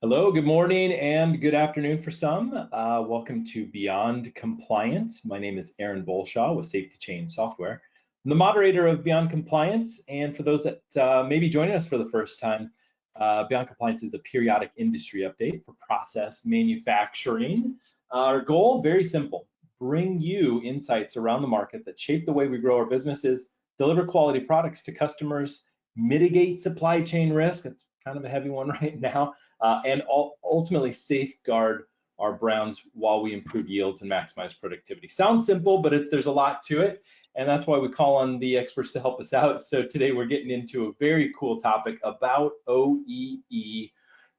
Hello, good morning, and good afternoon for some. Welcome to Beyond Compliance. My name is Aaron Bolshaw with Safety Chain Software. I'm the moderator of Beyond Compliance, and for those that may be joining us for the first time, Beyond Compliance is a periodic industry update for process manufacturing. Our goal, very simple, bring you insights around the market that shape the way we grow our businesses, deliver quality products to customers, mitigate supply chain risk. It's kind of a heavy one right now. And ultimately safeguard our brands while we improve yields and maximize productivity. Sounds simple, but there's a lot to it, and that's why we call on the experts to help us out. So today we're getting into a very cool topic about OEE.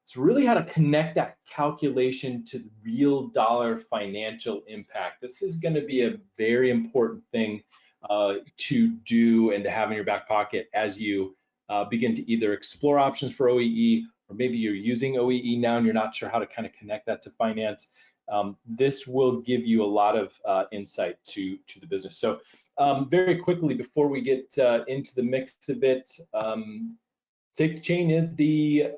It's really how to connect that calculation to real dollar financial impact. This is going to be a very important thing to do and to have in your back pocket as you begin to either explore options for OEE, or maybe you're using OEE now and you're not sure how to kind of connect that to finance. This will give you a lot of insight to the business. So very quickly, before we get into the mix a bit, Safety Chain is the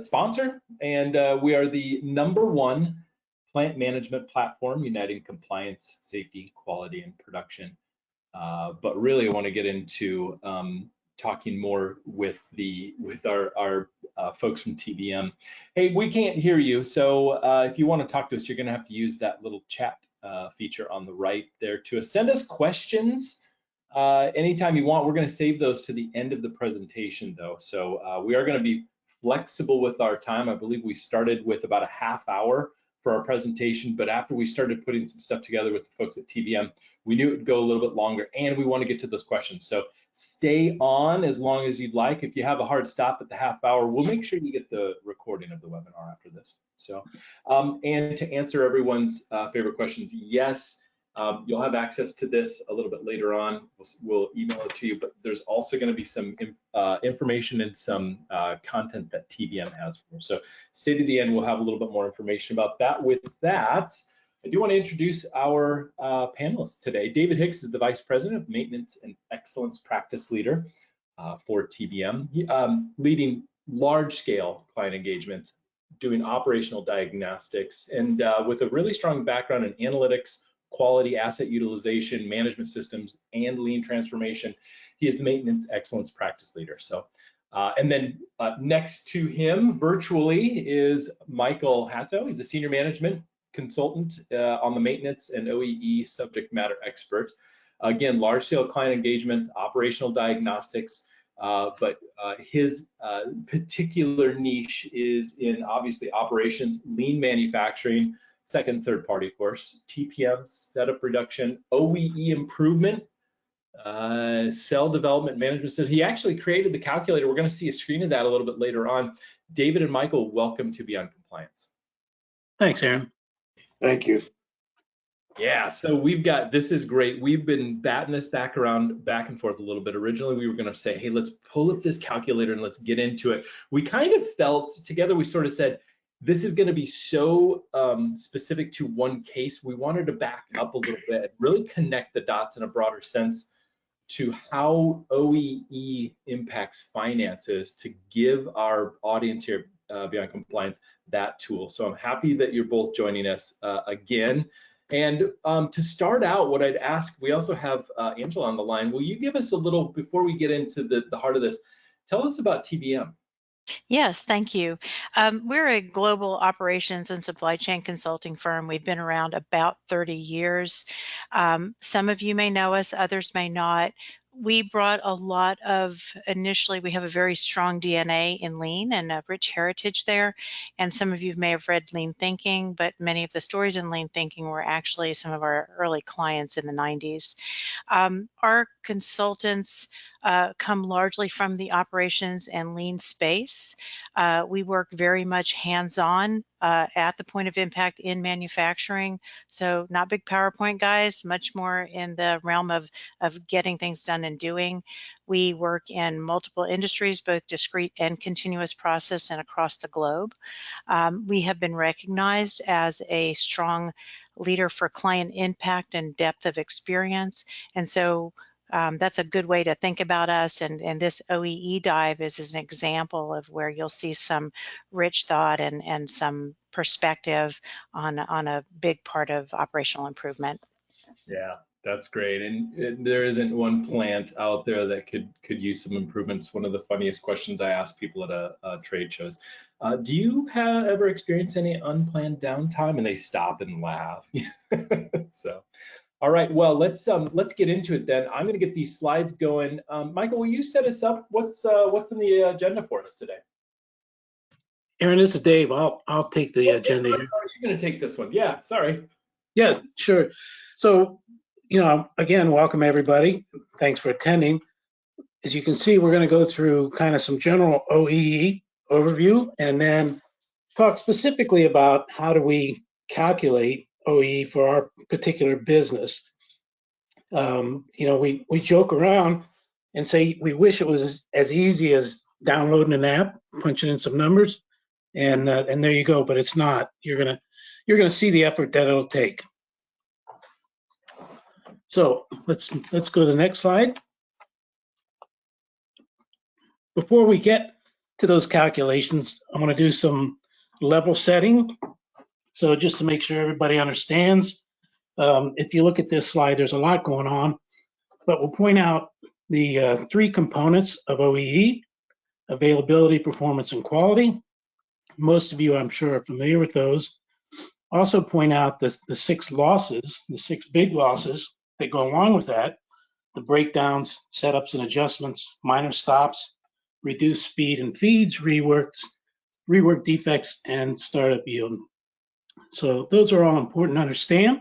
sponsor, and we are the #1 plant management platform uniting compliance, safety, quality, and production. But really, I want to get into talking more with our folks from TBM. Hey, we can't hear you, so if you want to talk to us, you're going to have to use that little chat feature on the right there to send us questions anytime you want. We're going to save those to the end of the presentation, though, so we are going to be flexible with our time. I believe we started with about a half hour for our presentation, but after we started putting some stuff together with the folks at TBM, we knew it would go a little bit longer, and we want to get to those questions. So stay on as long as you'd like. If you have a hard stop at the half hour, we'll make sure you get the recording of the webinar after this. So, and to answer everyone's favorite questions, yes, you'll have access to this a little bit later on. We'll email it to you, but there's also going to be some information and some content that TBM has for us. So stay to the end, we'll have a little bit more information about that. With that, I do want to introduce our panelists today. David Hicks is the Vice President of Maintenance and Excellence Practice Leader for TBM, leading large-scale client engagement, doing operational diagnostics, and with a really strong background in analytics, quality, asset utilization, management systems, and lean transformation. He is the Maintenance Excellence Practice Leader. So, and then next to him virtually is Michael Hatto. He's a Senior Management Consultant on the maintenance and OEE subject matter expert. Again, large-scale client engagement, operational diagnostics, but his particular niche is in obviously operations, lean manufacturing, second, third party, of course, TPM, setup reduction, OEE improvement, cell development management system. He actually created the calculator. We're going to see a screen of that a little bit later on. David and Michael, welcome to Beyond Compliance. Thanks, Aaron. Thank you. Yeah, so this is great. We've been batting this back and forth a little bit. Originally, we were going to say, hey, let's pull up this calculator and let's get into it. We kind of felt together, we sort of said, this is going to be so specific to one case. We wanted to back up a little bit, really connect the dots in a broader sense to how OEE impacts finances to give our audience here Beyond Compliance that tool. So I'm happy that you're both joining us again. And to start out, what I'd ask, we also have Angela on the line. Will you give us a little, before we get into the heart of this, tell us about TBM. Yes, thank you. We're a global operations and supply chain consulting firm. We've been around about 30 years. Some of you may know us, others may not. We brought a lot of, initially, we have a very strong DNA in lean and a rich heritage there. And some of you may have read Lean Thinking, but many of the stories in Lean Thinking were actually some of our early clients in the 90s. Our consultants come largely from the operations and lean space. We work very much hands-on at the point of impact in manufacturing. So not big PowerPoint guys, much more in the realm of getting things done and doing. We work in multiple industries, both discrete and continuous process and across the globe. We have been recognized as a strong leader for client impact and depth of experience. And so that's a good way to think about us. And this OEE dive is an example of where you'll see some rich thought and some perspective on a big part of operational improvement. Yeah, that's great. And there isn't one plant out there that could use some improvements. One of the funniest questions I ask people at a trade shows, do you ever experience any unplanned downtime? And they stop and laugh. So, all right, well, let's get into it then. I'm going to get these slides going. Michael, will you set us up? What's in the agenda for us today? Aaron, this is Dave. I'll take the agenda here. You're going to take this one. Yeah, sorry. Yeah, sure. So, again, welcome everybody. Thanks for attending. As you can see, we're going to go through kind of some general OEE overview and then talk specifically about how do we calculate OEE for our particular business. We joke around and say we wish it was as easy as downloading an app, punching in some numbers, and there you go. But it's not. You're gonna see the effort that it'll take. So let's go to the next slide. Before we get to those calculations, I want to do some level setting. So just to make sure everybody understands, if you look at this slide, there's a lot going on, but we'll point out the three components of OEE: availability, performance, and quality. Most of you, I'm sure, are familiar with those. Also point out the six losses, the six big losses that go along with that: the breakdowns, setups and adjustments, minor stops, reduced speed and feeds, rework defects, and startup yield. So those are all important to understand.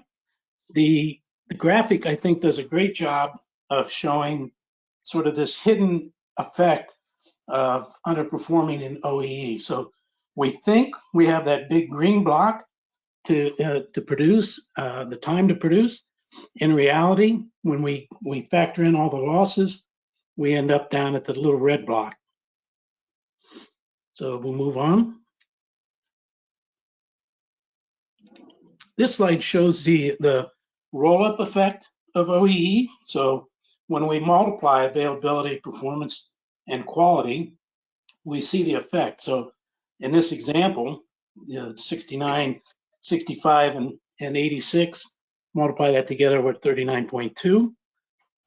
The graphic, I think, does a great job of showing sort of this hidden effect of underperforming in OEE. So we think we have that big green block to produce, the time to produce. In reality, when we factor in all the losses, we end up down at the little red block. So we'll move on. This slide shows the roll-up effect of OEE. So when we multiply availability, performance, and quality, we see the effect. So in this example, 69, 65, and 86, multiply that together, we're 39.2.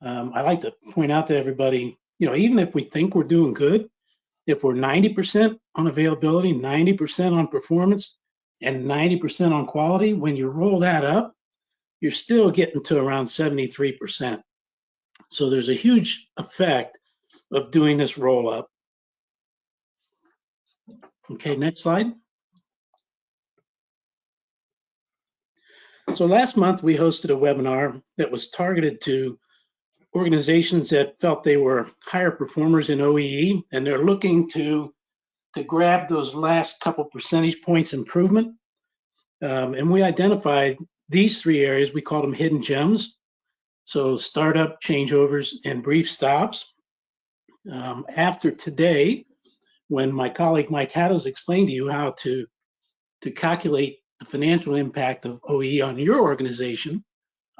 I like to point out to everybody, even if we think we're doing good, if we're 90% on availability, 90% on performance, and 90% on quality, when you roll that up, you're still getting to around 73%. So there's a huge effect of doing this roll up. Okay, next slide. So last month we hosted a webinar that was targeted to organizations that felt they were higher performers in OEE, and they're looking to grab those last couple percentage points improvement. And we identified these three areas. We call them hidden gems. So startup, changeovers, and brief stops. After today, when my colleague Mike Hatto's explained to you how to calculate the financial impact of OEE on your organization,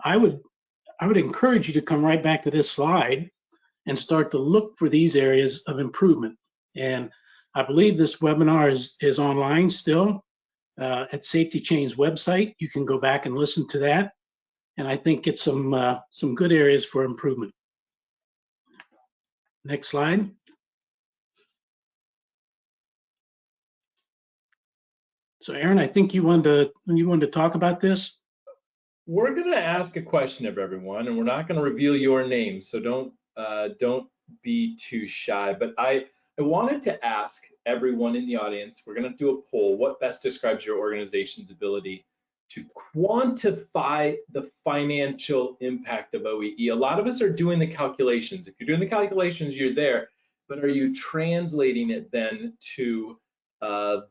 I would encourage you to come right back to this slide and start to look for these areas of improvement. And I believe this webinar is online still at Safety Chain's website. You can go back and listen to that, and I think get some good areas for improvement. Next slide. So Aaron, I think you wanted to talk about this. We're going to ask a question of everyone, and we're not going to reveal your name, so don't be too shy. But I wanted to ask everyone in the audience, we're going to do a poll, what best describes your organization's ability to quantify the financial impact of OEE? A lot of us are doing the calculations. If you're doing the calculations, you're there, but are you translating it then to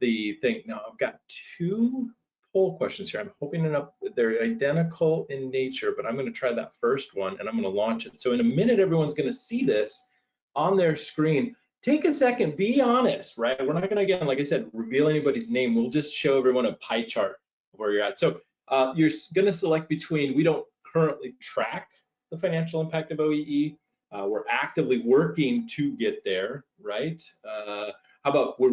the thing? Now, I've got two poll questions here. I'm hoping they're identical in nature, but I'm going to try that first one and I'm going to launch it. So in a minute, everyone's going to see this on their screen. Take a second, be honest, right? We're not going to, again, like I said, reveal anybody's name. We'll just show everyone a pie chart of where you're at. So you're going to select between, we don't currently track the financial impact of OEE. We're actively working to get there, right? How about we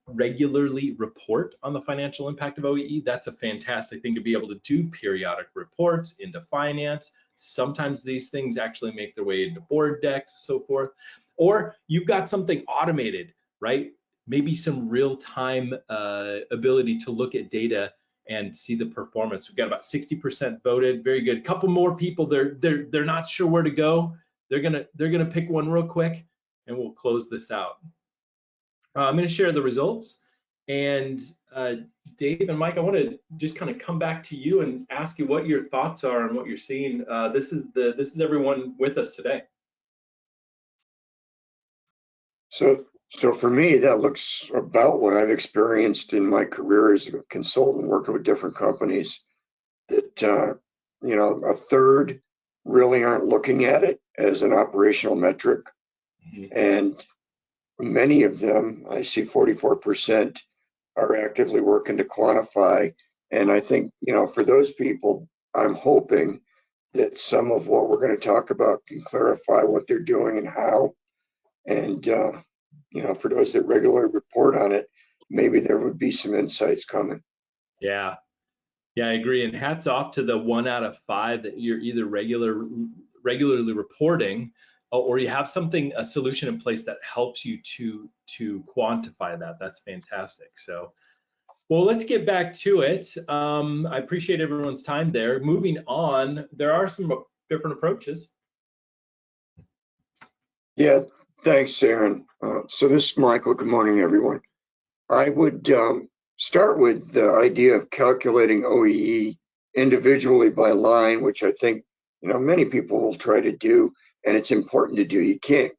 regularly report on the financial impact of OEE? That's a fantastic thing to be able to do, periodic reports into finance. Sometimes these things actually make their way into board decks and so forth. Or you've got something automated, right? Maybe some real-time ability to look at data and see the performance. We've got about 60% voted, very good. A couple more people, they're not sure where to go. They're gonna pick one real quick, and we'll close this out. I'm going to share the results, and Dave and Mike, I want to just kind of come back to you and ask you what your thoughts are and what you're seeing. This is everyone with us today. So for me, that looks about what I've experienced in my career as a consultant working with different companies. That you know, a third really aren't looking at it as an operational metric, and many of them, I see 44%, are actively working to quantify. And I think, you know, for those people, I'm hoping that some of what we're going to talk about can clarify what they're doing and how. And, you know, for those that regularly report on it, maybe there would be some insights coming. Yeah, I agree. And hats off to the 1 out of 5 that you're either regularly reporting, or you have a solution in place that helps you to quantify that. That's fantastic. So, well, let's get back to it. I appreciate everyone's time there. Moving on, there are some different approaches. Yeah, thanks, Aaron. So this is Michael. Good morning, everyone. I would start with the idea of calculating OEE individually by line, which I think, you know, many people will try to do, and it's important to do. You can't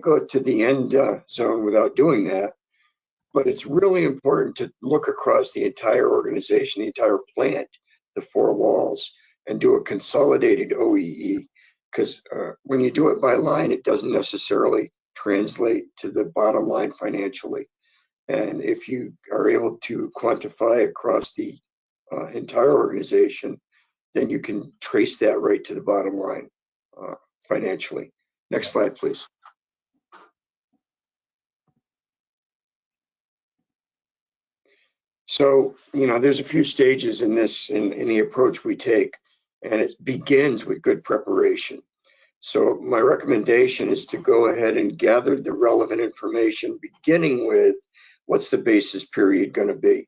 go to the end zone without doing that. But it's really important to look across the entire organization, the entire plant, the 4 walls, and do a consolidated OEE. Because when you do it by line, it doesn't necessarily translate to the bottom line financially. And if you are able to quantify across the entire organization, then you can trace that right to the bottom line financially. Next slide, please. So, you know, there's a few stages in this, in the approach we take, and it begins with good preparation. So my recommendation is to go ahead and gather the relevant information, beginning with what's the basis period going to be?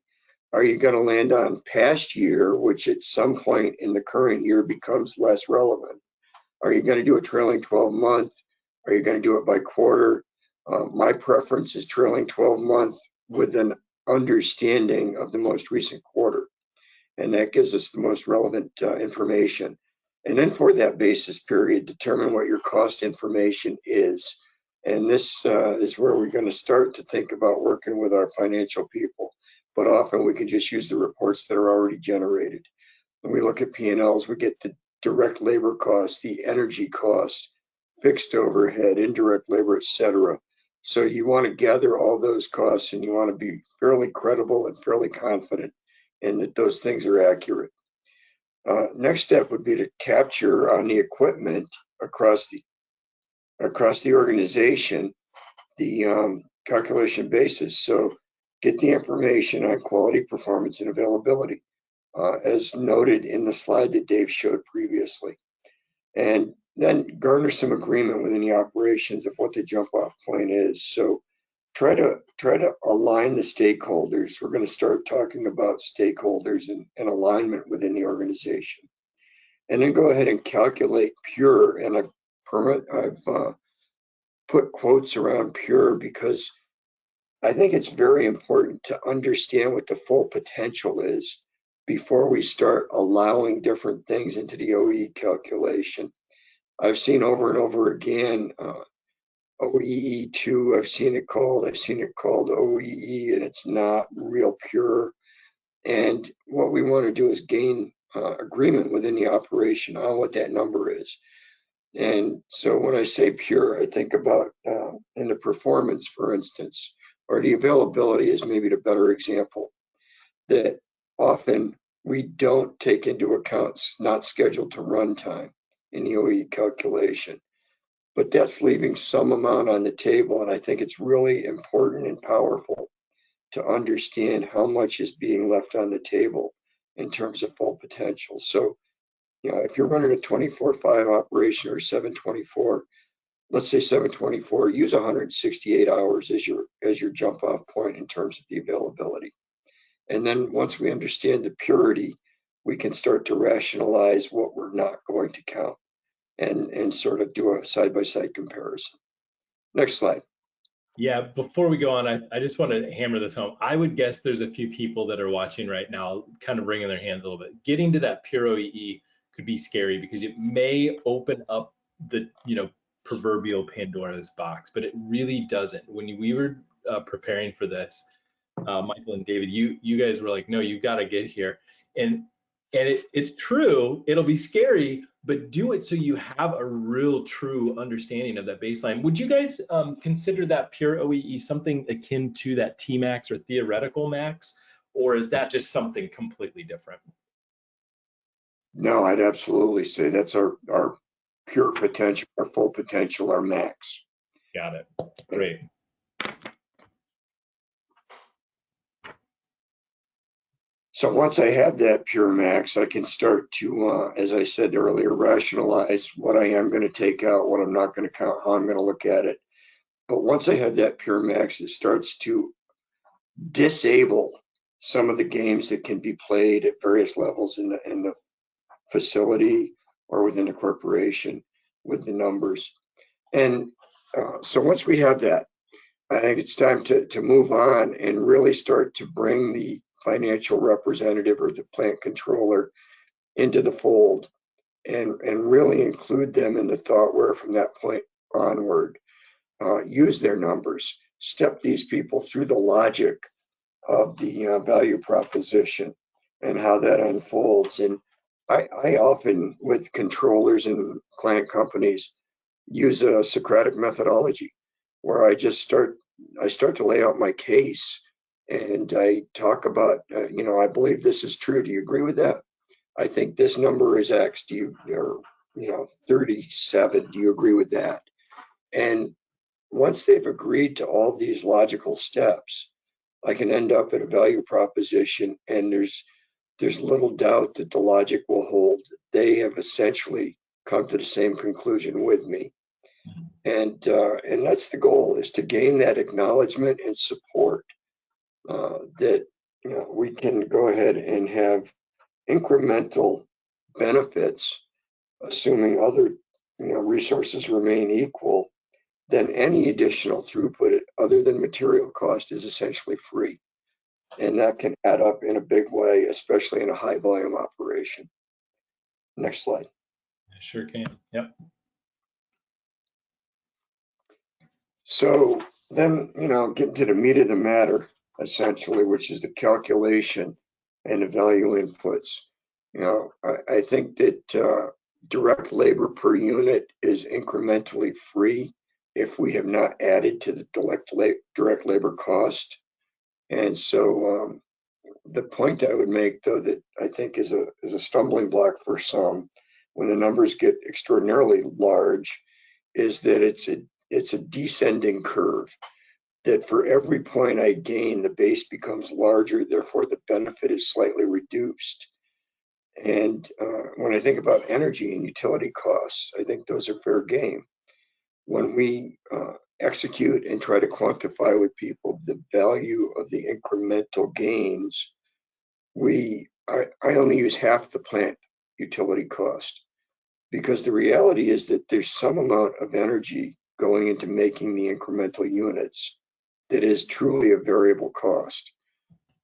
Are you going to land on past year, which at some point in the current year becomes less relevant? Are you going to do a trailing 12 month? Are you going to do it by quarter? My preference is trailing 12 month with an understanding of the most recent quarter, and that gives us the most relevant information. And then for that basis period, determine what your cost information is. And this is where we're going to start to think about working with our financial people. But often we can just use the reports that are already generated. When we look at P&Ls, we get the direct labor costs, the energy costs, fixed overhead, indirect labor, etc. So you want to gather all those costs, and you want to be fairly credible and fairly confident in that those things are accurate. Next step would be to capture on the equipment across the organization the calculation basis. So get the information on quality, performance, and availability, as noted in the slide that Dave showed previously. And then garner some agreement within the operations of what the jump-off point is. So try to align the stakeholders. We're going to start talking about stakeholders and alignment within the organization. And then go ahead and calculate pure. And I've put quotes around pure because I think it's very important to understand what the full potential is before we start allowing different things into the OEE calculation. I've seen over and over again OEE2, I've seen it called OEE, and it's not real pure. And what we want to do is gain agreement within the operation on what that number is. And so when I say pure, I think about in the performance, for instance, or the availability is maybe the better example, that often we don't take into account not scheduled to run time in the OEE calculation. But that's leaving some amount on the table, and I think it's really important and powerful to understand how much is being left on the table in terms of full potential. So, if you're running a 24/5 operation or 7/24, let's say 7/24, use 168 hours as your jump off point in terms of the availability. And then once we understand the purity, we can start to rationalize what we're not going to count and sort of do a side-by-side comparison. Next slide. Yeah, before we go on, I just want to hammer this home. I would guess there's a few people that are watching right now kind of wringing their hands a little bit. Getting to that pure OEE could be scary because it may open up the, proverbial Pandora's box, but it really doesn't. When we were preparing for this, Michael and David, you guys were like, no, you've got to get here. And it's true, it'll be scary, but do it so you have a real true understanding of that baseline. Would you guys consider that pure OEE something akin to that Tmax or theoretical max, or is that just something completely different? No, I'd absolutely say that's our pure potential, our full potential, our max. Got it. Great. So once I have that pure max, I can start to, as I said earlier, rationalize what I am going to take out, what I'm not going to count, how I'm going to look at it. But once I have that pure max, it starts to disable some of the games that can be played at various levels in the facility or within the corporation with the numbers. And so once we have that, I think it's time to move on and really start to bring the financial representative or the plant controller into the fold and really include them in the thought where from that point onward, use their numbers, step these people through the logic of the value proposition and how that unfolds. And I often, with controllers and client companies, use a Socratic methodology where I start to lay out my case and I talk about, I believe this is true. Do you agree with that? I think this number is X. Do you, or 37. Do you agree with that? And once they've agreed to all these logical steps, I can end up at a value proposition, and there's little doubt that the logic will hold. They have essentially come to the same conclusion with me. And that's the goal, is to gain that acknowledgement and support that we can go ahead and have incremental benefits, assuming other resources remain equal, then any additional throughput other than material cost is essentially free. And that can add up in a big way, especially in a high volume operation. Next slide. Sure can. Yep. So then, getting to the meat of the matter, essentially, which is the calculation and the value inputs. I think that direct labor per unit is incrementally free if we have not added to the direct labor cost. And so the point I would make, though, that I think is a stumbling block for some when the numbers get extraordinarily large, is that it's a descending curve, that for every point I gain, the base becomes larger, therefore the benefit is slightly reduced. And when I think about energy and utility costs, I think those are fair game. When we execute and try to quantify with people the value of the incremental gains, I only use half the plant utility cost, because the reality is that there's some amount of energy going into making the incremental units that is truly a variable cost.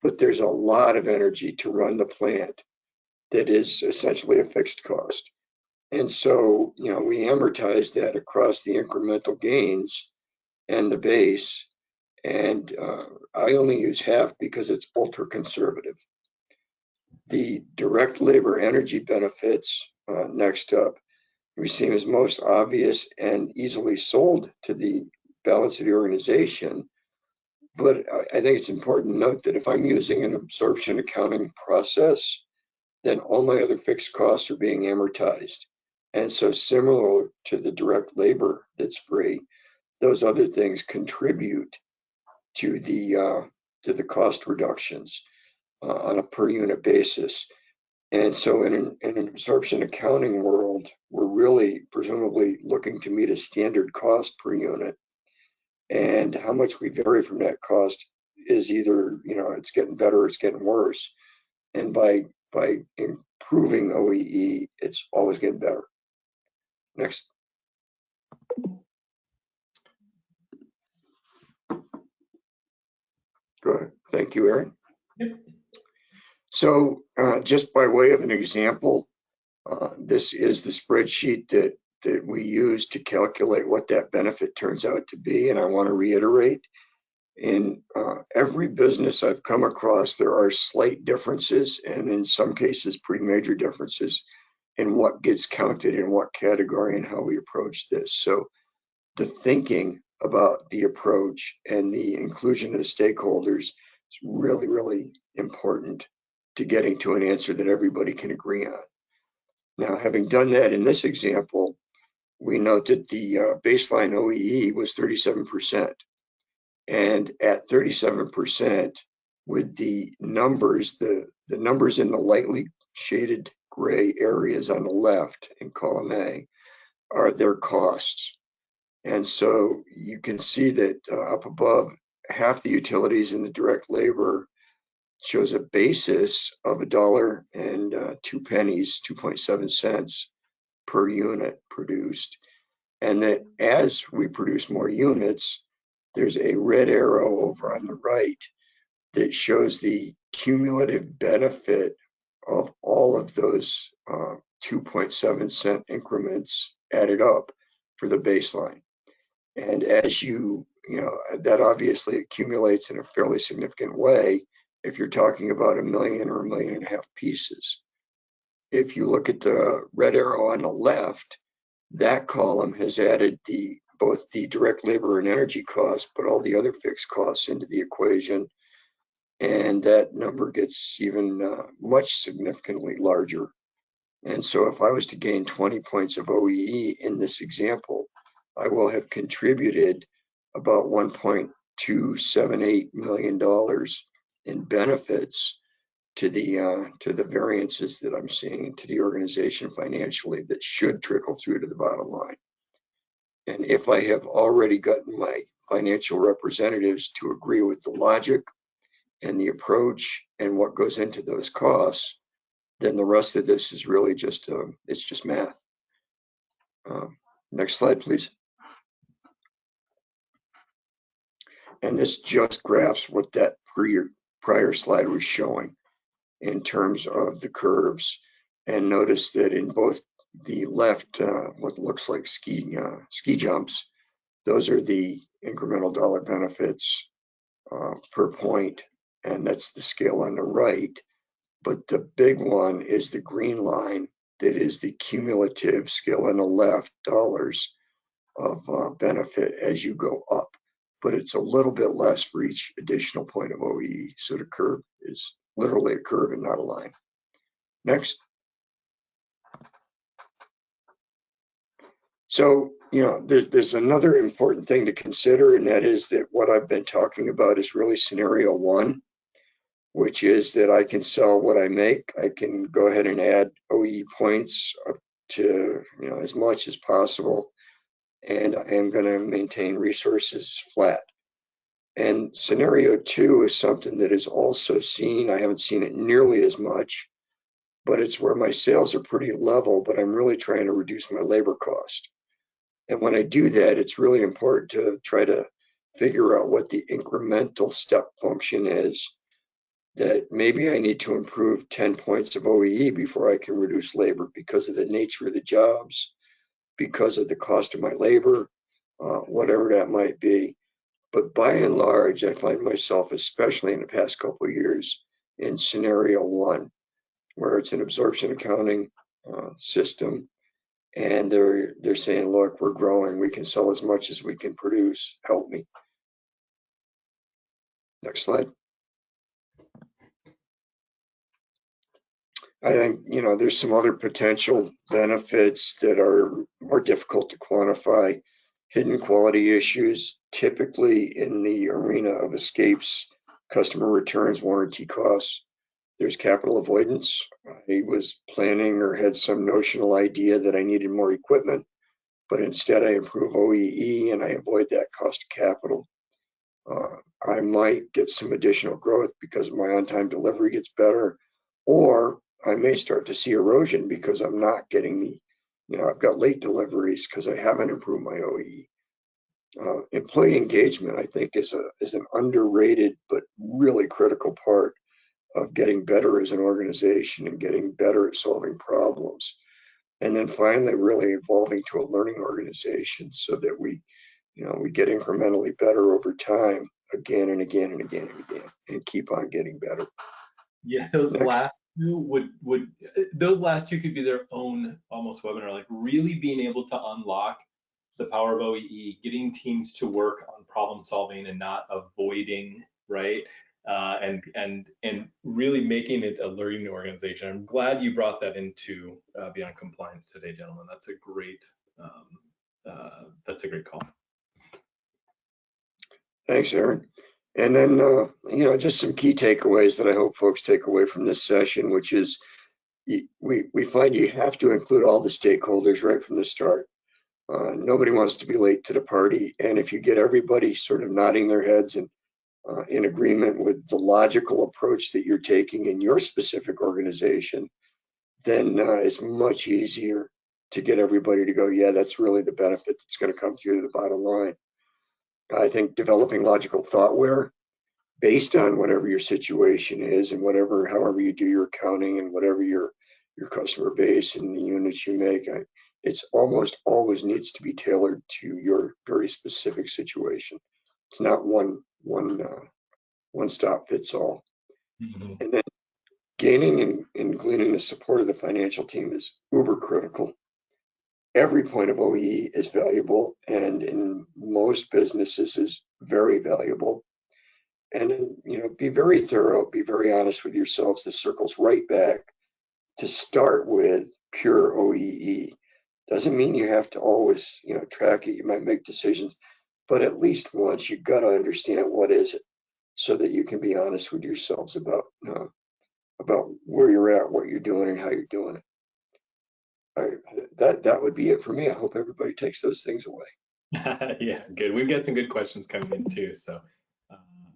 But there's a lot of energy to run the plant that is essentially a fixed cost. And so, we amortize that across the incremental gains and the base. And I only use half because it's ultra conservative. The direct labor energy benefits, next up, we see as most obvious and easily sold to the balance of the organization. But I think it's important to note that if I'm using an absorption accounting process, then all my other fixed costs are being amortized. And so similar to the direct labor that's free, those other things contribute to the cost reductions on a per unit basis. And so in an absorption accounting world, we're really presumably looking to meet a standard cost per unit. And how much we vary from that cost is either, it's getting better or it's getting worse. And by improving OEE, it's always getting better. Next. Go ahead. Thank you, Aaron. Yep. So just by way of an example, this is the spreadsheet that we use to calculate what that benefit turns out to be. And I want to reiterate, in every business I've come across, there are slight differences, and in some cases, pretty major differences in what gets counted in what category and how we approach this. So the thinking about the approach and the inclusion of the stakeholders is really, really important to getting to an answer that everybody can agree on. Now, having done that in this example, we note that the baseline OEE was 37%. And at 37%, with the numbers, the numbers in the lightly shaded gray areas on the left in column A are their costs. And so you can see that up above, half the utilities in the direct labor shows a basis of $1.02, 2.7 cents per unit produced. And that as we produce more units, there's a red arrow over on the right that shows the cumulative benefit of all of those 2.7 cent increments added up for the baseline. And as that obviously accumulates in a fairly significant way if you're talking about 1 million or 1.5 million pieces. If you look at the red arrow on the left, that column has added both the direct labor and energy costs, but all the other fixed costs into the equation. And that number gets even much significantly larger. And so if I was to gain 20 points of OEE in this example, I will have contributed about $1.278 million in benefits to the variances that I'm seeing to the organization financially that should trickle through to the bottom line. And if I have already gotten my financial representatives to agree with the logic and the approach and what goes into those costs, then the rest of this is really just it's just math. Next slide, please. And this just graphs what that prior slide was showing in terms of the curves. And notice that in both the left, what looks like ski jumps, those are the incremental dollar benefits per point, and that's the scale on the right. But the big one is the green line that is the cumulative scale on the left, dollars of benefit as you go up. But it's a little bit less for each additional point of OEE. So the curve is literally a curve and not a line. Next. So, there's another important thing to consider, and that is that what I've been talking about is really scenario one, which is that I can sell what I make. I can go ahead and add OEE points up to, as much as possible, and I am going to maintain resources flat. And scenario two is something that is also seen. I haven't seen it nearly as much, but it's where my sales are pretty level, but I'm really trying to reduce my labor cost. And when I do that, it's really important to try to figure out what the incremental step function is, that maybe I need to improve 10 points of OEE before I can reduce labor because of the nature of the jobs, because of the cost of my labor, whatever that might be. But by and large, I find myself, especially in the past couple of years, in scenario one, where it's an absorption accounting system, and they're saying, look, we're growing, we can sell as much as we can produce, help me. Next slide. I think, there's some other potential benefits that are more difficult to quantify. Hidden quality issues, typically in the arena of escapes, customer returns, warranty costs. There's capital avoidance. I was planning or had some notional idea that I needed more equipment, but instead I improve OEE and I avoid that cost of capital. I might get some additional growth because my on-time delivery gets better, or I may start to see erosion because I'm not getting I've got late deliveries because I haven't improved my OEE. Employee engagement, I think, is an underrated but really critical part of getting better as an organization and getting better at solving problems. And then finally, really evolving to a learning organization so that we get incrementally better over time, again and again and again and again, and keep on getting better. Yeah, those last two those last two could be their own almost webinar, like really being able to unlock the power of OEE, getting teams to work on problem solving and not avoiding, right? And really making it a learning organization. I'm glad you brought that into Beyond Compliance today, gentlemen. That's a great call. Thanks, Aaron. And then, just some key takeaways that I hope folks take away from this session, which is we find you have to include all the stakeholders right from the start. Nobody wants to be late to the party. And if you get everybody sort of nodding their heads and in agreement with the logical approach that you're taking in your specific organization, then it's much easier to get everybody to go, yeah, that's really the benefit that's going to come through to the bottom line. I think developing logical thoughtware based on whatever your situation is and however you do your accounting and whatever your customer base and the units you make, it's almost always needs to be tailored to your very specific situation. It's not one stop fits all. Mm-hmm. And then gaining and gleaning the support of the financial team is uber critical. Every point of OEE is valuable, and in most businesses is very valuable. And then, be very thorough, be very honest with yourselves. This circles right back to start with pure OEE. Doesn't mean you have to always, track it. You might make decisions, but at least once you've got to understand what is it, so that you can be honest with yourselves about where you're at, what you're doing, and how you're doing it. That would be it for me. I hope everybody takes those things away. Yeah, good. We've got some good questions coming in too, so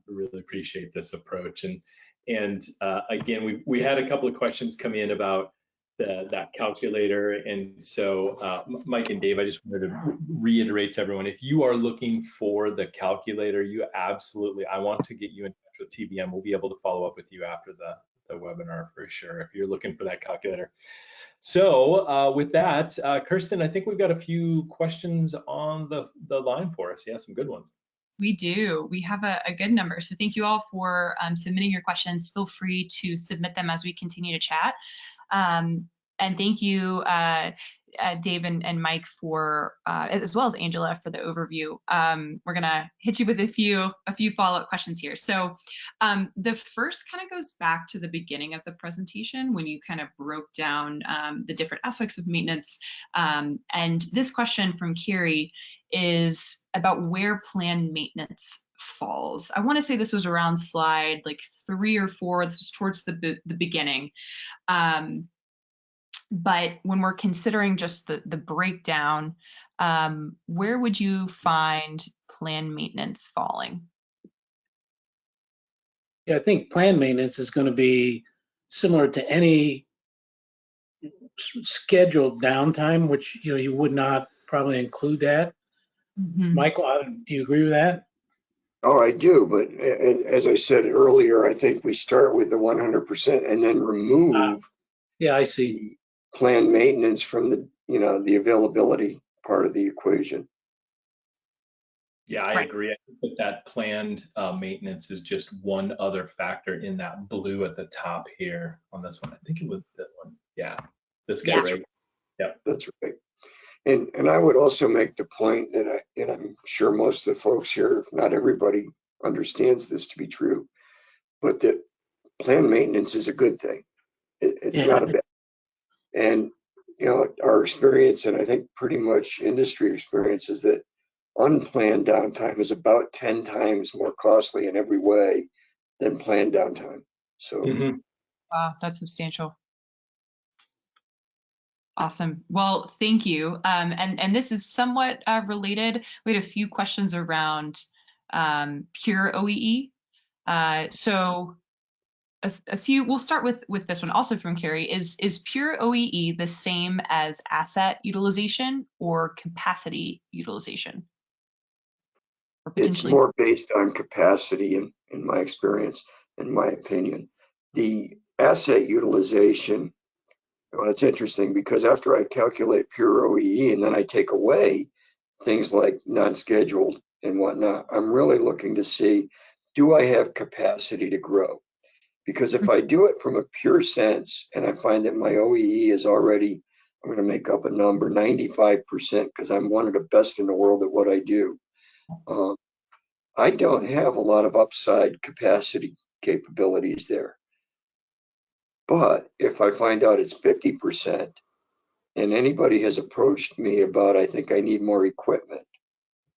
really appreciate this approach. And again, we had a couple of questions come in about that calculator, and so Mike and Dave, I just wanted to reiterate to everyone: if you are looking for the calculator, I want to get you in touch with TBM. We'll be able to follow up with you after the webinar for sure if you're looking for that calculator. So with that, Kirsten, I think we've got a few questions on the line for us. Yeah, some good ones. We do. We have a good number. So thank you all for submitting your questions. Feel free to submit them as we continue to chat. And thank you, Dave and Mike, for as well as Angela, for the overview. We're gonna hit you with a few follow-up questions here. So the first kind of goes back to the beginning of the presentation when you kind of broke down the different aspects of maintenance. And this question from Carrie is about where planned maintenance falls. I want to say this was around slide like 3 or 4. This was towards the beginning. But when we're considering just the breakdown, where would you find planned maintenance falling? Yeah, I think planned maintenance is going to be similar to any scheduled downtime, which you would not probably include that. Mm-hmm. Michael, do you agree with that? Oh, I do, but as I said earlier, I think we start with the 100% and then remove. Yeah, I see. Planned maintenance from the availability part of the equation. Yeah, I agree. I think that planned maintenance is just one other factor in that blue at the top here on this one. I think it was that one. Yeah, this guy, right? Yep. That's right. And I would also make the point that I'm sure most of the folks here, if not everybody, understands this to be true, but that planned maintenance is a good thing. It's Yeah. not a bad. And, you know, our experience, and I think pretty much industry experience, is that unplanned downtime is about 10 times more costly in every way than planned downtime. So Wow, that's substantial. Awesome. Well, thank you. And this is somewhat related. We had a few questions around pure OEE. So a few. We'll start with this one, also from Carrie. Is pure OEE the same as asset utilization or capacity utilization? Or it's potentially. more based on capacity in my experience, in my opinion. The asset utilization, well, it's interesting because after I calculate pure OEE and then I take away things like non-scheduled and whatnot, I'm really looking to see, do I have capacity to grow? Because if I do it from a pure sense and I find that my OEE is already, I'm going to make up a number, 95%, because I'm one of the best in the world at what I do. I don't have a lot of upside capacity capabilities there. But if I find out it's 50% and anybody has approached me about, I think I need more equipment,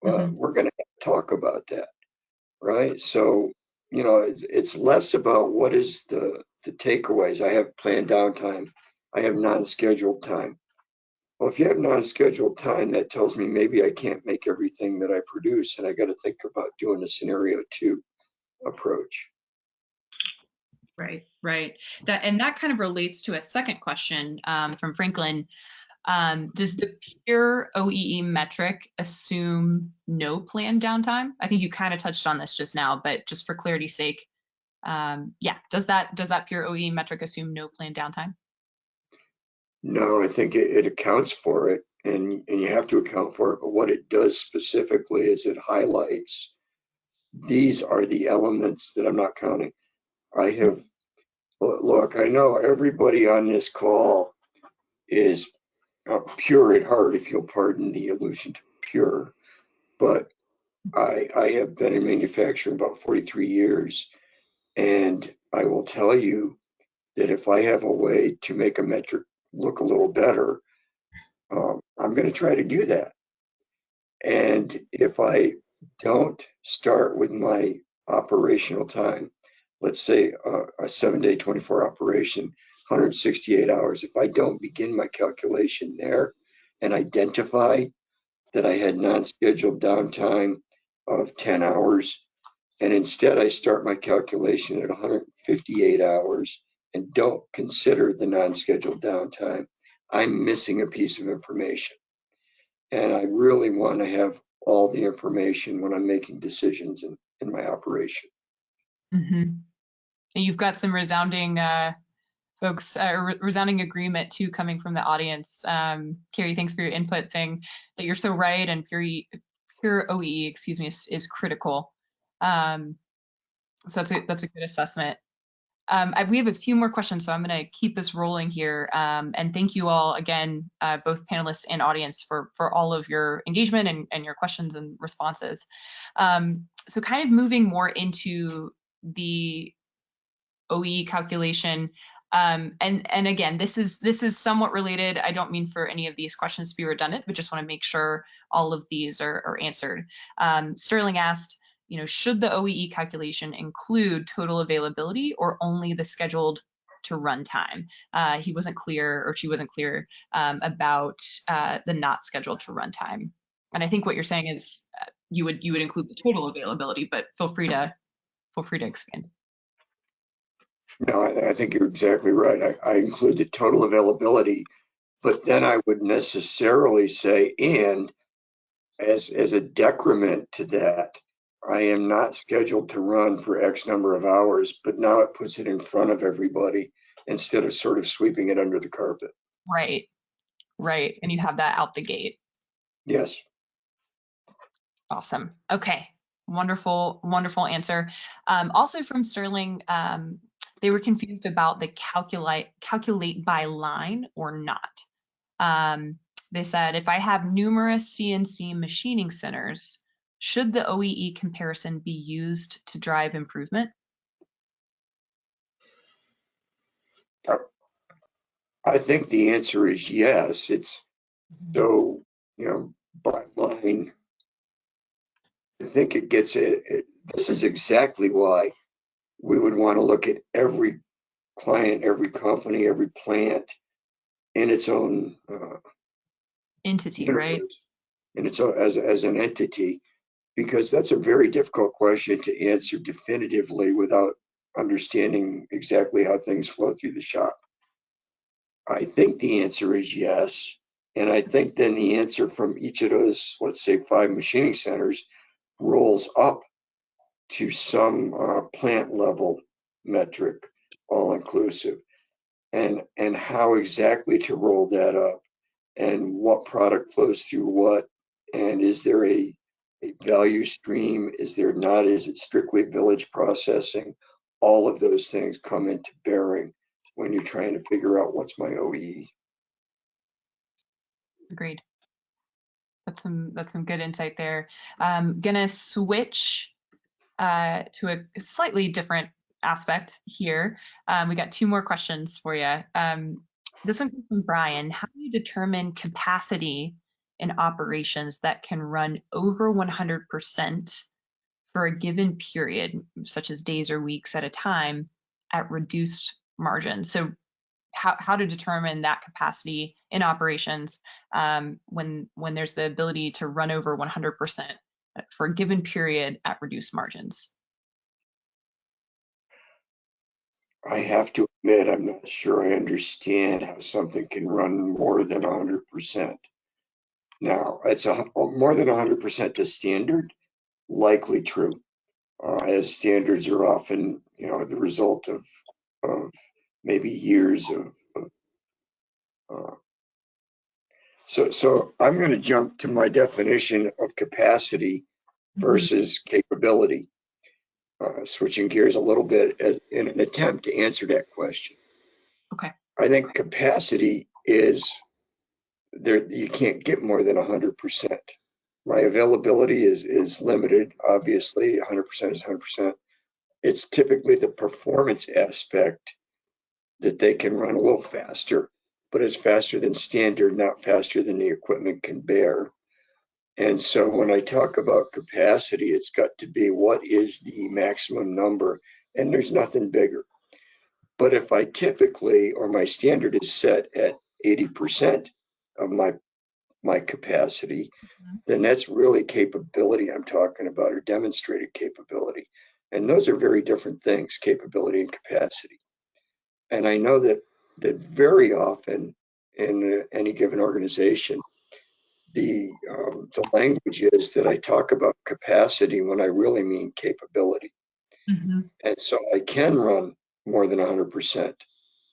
we're going to talk about that, right? So, you know, it's less about what is the takeaways. I have planned downtime. I have non-scheduled time. Well, if you have non-scheduled time, that tells me maybe I can't make everything that I produce, and I got to think about doing a scenario 2 approach. Right, right. That kind of relates to a second question from Franklin. Does the pure OEE metric assume no planned downtime? I think you kind of touched on this just now, but just for clarity's sake, yeah, does that pure OEE metric assume no planned downtime? No, I think it accounts for it, and you have to account for it. But what it does specifically is it highlights these are the elements that I'm not counting. I have, look, I know everybody on this call is pure at heart, if you'll pardon the allusion to pure, but I have been in manufacturing about 43 years, and I will tell you that if I have a way to make a metric look a little better, I'm going to try to do that. And if I don't start with my operational time, let's say a 7-day, 24 operation, 168 hours, if I don't begin my calculation there and identify that I had non-scheduled downtime of 10 hours, and instead I start my calculation at 158 hours and don't consider the non-scheduled downtime, I'm missing a piece of information. And I really want to have all the information when I'm making decisions in my operation. And you've got some resounding folks, resounding agreement too coming from the audience. Carrie, thanks for your input, saying that you're so right, and pure OEE, excuse me, is critical. So that's a good assessment. We have a few more questions, so I'm going to keep this rolling here. And thank you all again, both panelists and audience, for all of your engagement and your questions and responses. So kind of moving more into the OEE calculation. And again, this is somewhat related. I don't mean for any of these questions to be redundant, but just want to make sure all of these are answered. Sterling asked, you know, should the OEE calculation include total availability or only the scheduled to run time? He wasn't clear, or she wasn't clear about the not scheduled to run time. And I think what you're saying is you would include the total availability, but feel free to expand. No, I think you're exactly right. I include the total availability, but then I would necessarily say, and as a decrement to that, I am not scheduled to run for X number of hours, but now it puts it in front of everybody instead of sort of sweeping it under the carpet. Right, right. And you have that out the gate. Yes. Awesome. Okay. Wonderful, wonderful answer. Also from Sterling, they were confused about the calculate by line or not. They said, if I have numerous CNC machining centers, should the OEE comparison be used to drive improvement? I think the answer is yes. It's so, bottom line, I think it gets it. This is exactly why we would want to look at every client, every company, every plant in its own Entity, right? in its own as an entity, because that's a very difficult question to answer definitively without understanding exactly how things flow through the shop. I think the answer is yes. And I think then the answer from each of those, let's say 5 machining centers, rolls up to some plant level metric, all inclusive. And how exactly to roll that up, and what product flows through what, and is there a value stream, is there not, is it strictly village processing? All of those things come into bearing when you're trying to figure out what's my OEE. Agreed. That's some good insight there. Gonna switch to a slightly different aspect here. We got 2 more questions for you. This one comes from Brian. How do you determine capacity in operations that can run over 100% for a given period, such as days or weeks at a time, at reduced margins? So how to determine that capacity in operations when there's the ability to run over 100% for a given period at reduced margins? I have to admit, I'm not sure I understand how something can run more than 100%. Now, it's more than 100% to standard, likely true, as standards are often, the result of maybe years of so I'm going to jump to my definition of capacity versus capability, switching gears a little bit in an attempt to answer that question. Okay. I think capacity is there. You can't get more than 100%. My availability is limited. Obviously, 100% is 100%. It's typically the performance aspect that they can run a little faster, but it's faster than standard, not faster than the equipment can bear. And so when I talk about capacity, it's got to be what is the maximum number, and there's nothing bigger. But if I typically, or my standard is set at 80% of my capacity, then that's really capability I'm talking about, or demonstrated capability. And those are very different things, capability and capacity. And I know that very often in any given organization, the language is that I talk about capacity when I really mean capability. And so I can run more than 100%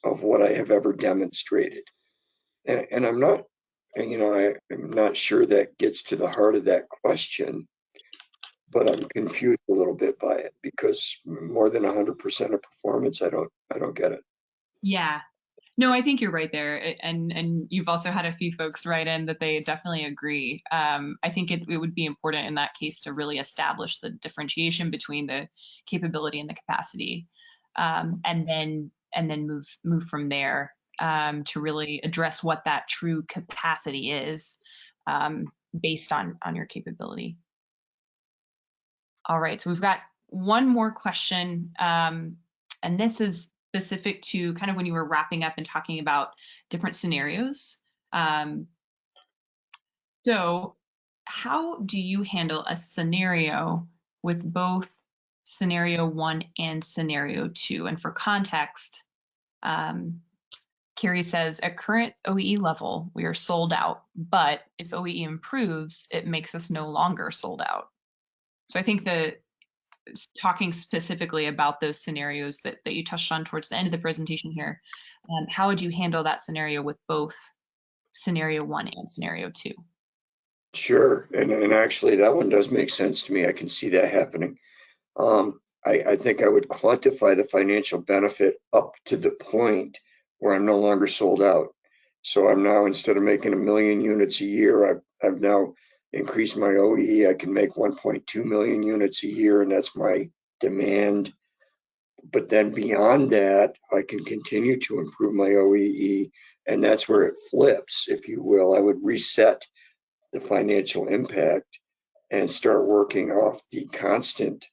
of what I have ever demonstrated. And I'm not, I'm not sure that gets to the heart of that question, but I'm confused a little bit by it, because more than 100% of performance, I don't get it. Yeah. No, I think you're right there. And you've also had a few folks write in that they definitely agree. I think it would be important in that case to really establish the differentiation between the capability and the capacity, and then move from there to really address what that true capacity is based on your capability. All right, so we've got one more question, and this is specific to kind of when you were wrapping up and talking about different scenarios. So how do you handle a scenario with both scenario 1 and scenario 2? And for context, Carrie says, at current OEE level, we are sold out, but if OEE improves, it makes us no longer sold out. So I think that talking specifically about those scenarios that you touched on towards the end of the presentation here, how would you handle that scenario with both scenario 1 and scenario 2? Sure, and actually that one does make sense to me. I can see that happening. I think I would quantify the financial benefit up to the point where I'm no longer sold out. So I'm now, instead of making 1 million units a year, I've now increased my OEE. I can make 1.2 million units a year, and that's my demand. But then beyond that, I can continue to improve my OEE And that's where it flips, if you will. I would reset the financial impact and start working off the constant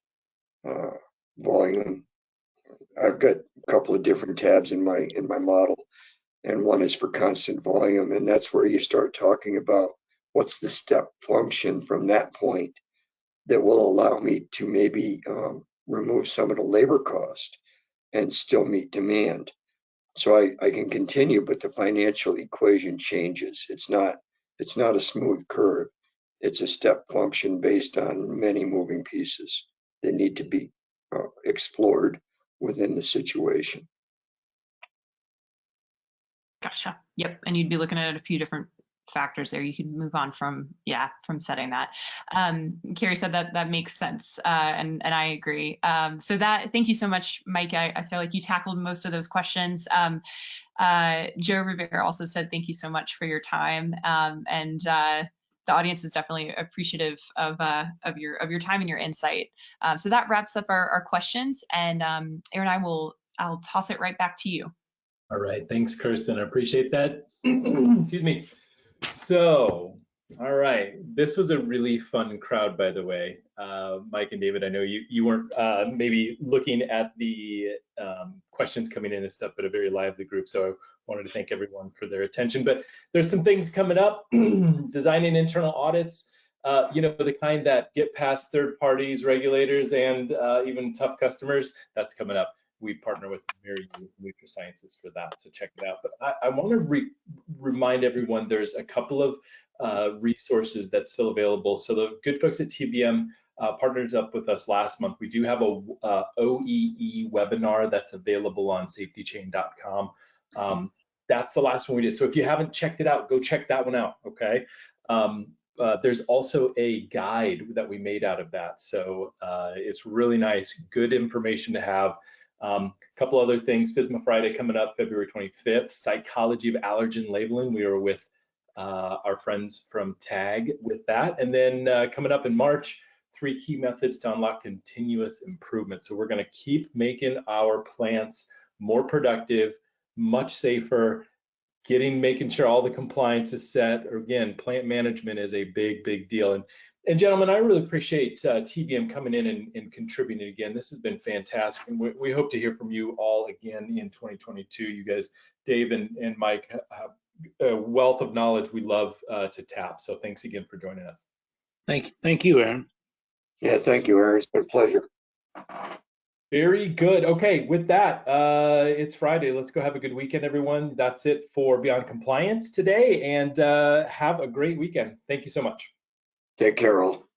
volume. I've got a couple of different tabs in my model, and one is for constant volume, and that's where you start talking about what's the step function from that point that will allow me to maybe remove some of the labor cost and still meet demand. So I can continue, but the financial equation changes. It's not a smooth curve. It's a step function based on many moving pieces that need to be explored within the situation. Gotcha. Yep. And you'd be looking at a few different factors there. You could move on from setting that. Carrie said that makes sense, and I agree. So thank you so much, Mike. I feel like you tackled most of those questions. Joe Rivera also said thank you so much for your time, and the audience is definitely appreciative of your time and your insight. So that wraps up our questions, and Aaron, I'll toss it right back to you. All right, thanks, Kirsten. I appreciate that. Excuse me. So, all right, this was a really fun crowd, by the way. Mike and David, I know you weren't maybe looking at the questions coming in and stuff, but a very lively group. So I wanted to thank everyone for their attention. But there's some things coming up, designing internal audits, the kind that get past third parties, regulators, and even tough customers. That's coming up. We partner with Mary Nutrasciences for that, so check it out. But I want to remind everyone there's a couple of resources that's still available. So the good folks at TBM partnered up with us last month. We do have a OEE webinar that's available on safetychain.com. That's the last one we did. So if you haven't checked it out, go check that one out, okay? There's also a guide that we made out of that. So it's really nice, good information to have. A couple other things, FSMA Friday coming up February 25th, Psychology of Allergen Labeling. We are with our friends from TAG with that. And then coming up in March, 3 key methods to unlock continuous improvement. So we're going to keep making our plants more productive, much safer, making sure all the compliance is set. Or again, plant management is a big deal. And gentlemen, I really appreciate TBM coming in and contributing again. This has been fantastic. And we hope to hear from you all again in 2022. You guys, Dave and Mike, have a wealth of knowledge we love to tap. So thanks again for joining us. Thank you, Aaron. Yeah, thank you, Aaron. It's been a pleasure. Very good. Okay, with that, it's Friday. Let's go have a good weekend, everyone. That's it for Beyond Compliance today, and have a great weekend. Thank you so much. Take care, all.